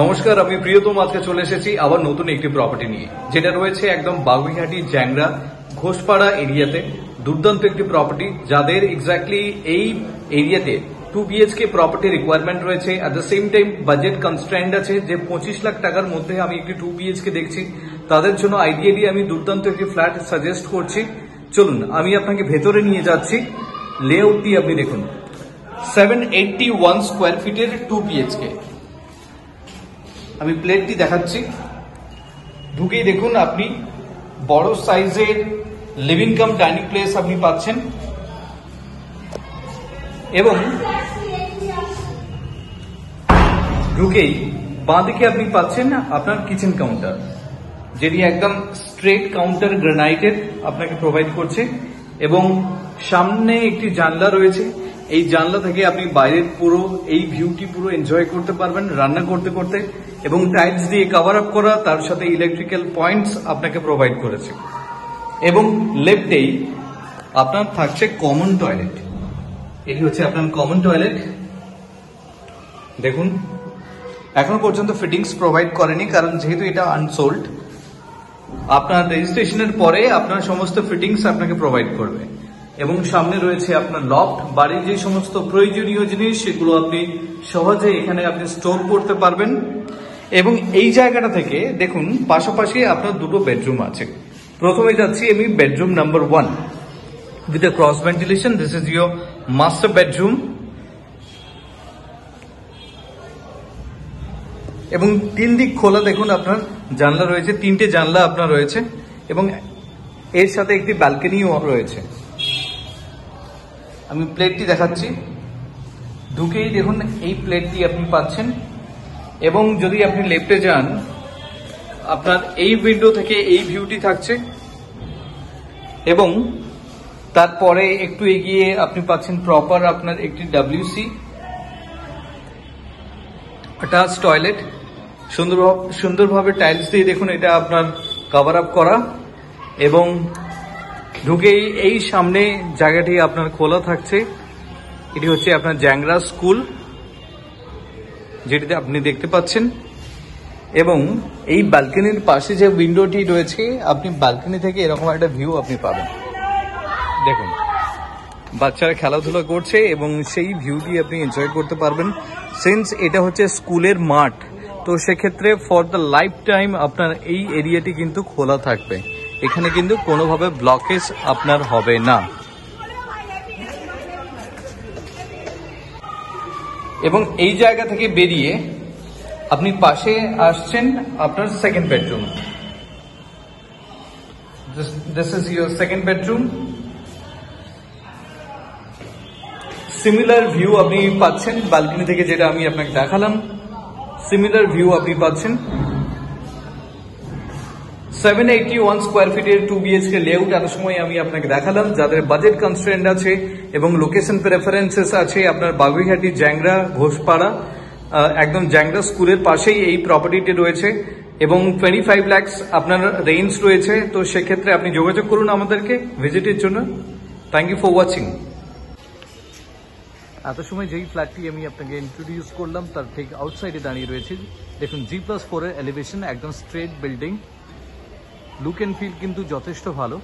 নমস্কার, আমি প্রিয়তম আজকে চলে এসেছি আবার নতুন একটি প্রপার্টি নিয়ে, যেটা রয়েছে একদম বাগুইহাটি জ্যাংরা ঘোষপাড়া এরিয়াতে। দুর্দান্ত একটি প্রপার্টি, যাদের এক্স্যাক্টলি এই এরিয়াতে 2 BHK প্রপার্টি রিকোয়ারমেন্ট রয়েছে। At the same time budget constraint আছে, যে 25 লাখ টাকার মধ্যে আমি একটি 2 BHK দেখছি, তাদের জন্য আইডিয়ালি আমি দুর্দান্ত একটি ফ্ল্যাট সাজেস্ট করছি। চলুন আমি আপনাকে ভেতরে নিয়ে যাচ্ছি। লেআউটটি আপনি দেখুন, 781 স্কোয়ার ফিটের 2 BHK। আমি প্লেটটি দেখাচ্ছি। ঢুকেই দেখুন আপনি বড় সাইজের লিভিং কাম ডাইনিং প্লেস আপনি পাচ্ছেন, এবং ঢুকেই বাঁদিকে আপনি পাচ্ছেন আপনার কিচেন কাউন্টার, যেটি একদম স্ট্রেট কাউন্টার গ্রানাইটের আপনাকে প্রোভাইড করছে, এবং সামনে একটি জানলা রয়েছে। এই জানলা থেকে আপনি বাইরের পুরো এই ভিউটি পুরো এনজয় করতে পারবেন রান্না করতে করতে, এবং টাইলস দিয়ে কভার আপ করা, তার সাথে ইলেকট্রিক্যাল পয়েন্টস আপনাকে প্রোভাইড করেছে। এবং লেফটেই আপনার থাকছে কমন টয়লেট। এটি হচ্ছে আপনার কমন টয়লেট। দেখুন, এখনো পর্যন্ত ফিটিংস প্রোভাইড করেনি, কারণ যেহেতু এটা আনসোল্ড। আপনার রেজিস্ট্রেশনের পরে আপনার সমস্ত ফিটিংস আপনাকে প্রোভাইড করবে। এবং সামনে রয়েছে আপনার লফট। বাড়ির যে সমস্ত প্রয়োজনীয় জিনিস সেগুলো আপনি সহজে এখানে আপনি স্টোর করতে পারবেন। এবং এই জায়গাটা থেকে দেখুন পাশাপাশি আপনার দুটো বেডরুম আছে। প্রথমে যাচ্ছি আমি bedroom number 1 with a cross ventilation. This is your master bedroom. এবং 3 দিক খোলা, দেখুন আপনার জানলা রয়েছে, 3টে জানলা আপনার রয়েছে, এবং এর সাথে একটি ব্যালকনিও রয়েছে। আমি প্লেটটি দেখাচ্ছি। ঢুকেই দেখুন এই প্লেটটি আপনি পাচ্ছেন, এবং যদি আপনি লেফটে যান আপনার এই উইন্ডো থেকে এই ভিউটি থাকছে, এবং তারপরে একটু এগিয়ে আপনি পাচ্ছেন প্রপার আপনার একটি WC অ্যাটাচ টয়লেট। সুন্দরভাবে টাইলস দিয়ে দেখুন এটা আপনার কভার আপ করা, এবং ঢুকেই এই সামনে জায়গাটি আপনার খোলা থাকছে। এটি হচ্ছে আপনার জ্যাংরা স্কুল, যেটিতে আপনি দেখতে পাচ্ছেন। এবং এই ব্যালকনির পাশে যে উইন্ডোটি রয়েছে, আপনি ব্যালকনি থেকে এরকম একটা ভিউ আপনি পাবেন। দেখুন বাচ্চারা খেলাধুলা করছে, এবং সেই ভিউটি আপনি এনজয় করতে পারবেন। সিন্স এটা হচ্ছে স্কুলের মাঠ, তো সেক্ষেত্রে ফর দ্য লাইফ টাইম আপনার এই এরিয়াটি কিন্তু খোলা থাকবে। এখানে কিন্তু কোনোভাবে ব্লকেজ আপনার হবে না। এবং এই জায়গা থেকে বেরিয়ে আপনি পাশে আসছেন আপনার second bedroom. This is your second bedroom. Similar view আপনি পাচ্ছেন ব্যালকনি থেকে, যেটা আমি আপনাকে দেখালাম। সিমিলার ভিউ আপনি পাচ্ছেন। 781 স্কোয়ার ফিটের 2 BHK লেআউট এত সময় আমি আপনাকে দেখালাম। যাদের বাজেট কনস্ট্রেন্ট আছে এবং লোকেশন প্রেফারেন্সেস আছে, আপনার বাগুইহাটি জ্যাংরা ঘোষপাড়া, একদম জ্যাংরা স্কুলের পাশেই এই প্রপার্টিটি রয়েছে, এবং 25 লাখ আপনার রেঞ্জ রয়েছে। তো সেক্ষেত্রে আপনি যোগাযোগ করুন আমাদেরকে ভিজিটের জন্য। Thank you for watching. এত সময় যেই ফ্ল্যাটটি আমি আপনাকে ইন্ট্রোডিউস করলাম, তার ঠিক আউটসাইডে দাঁড়িয়ে রয়েছে। দেখুন G+4 এর এলিভেশন, একদম straight building. Look and feel কিন্তু যথেষ্ট ভালো।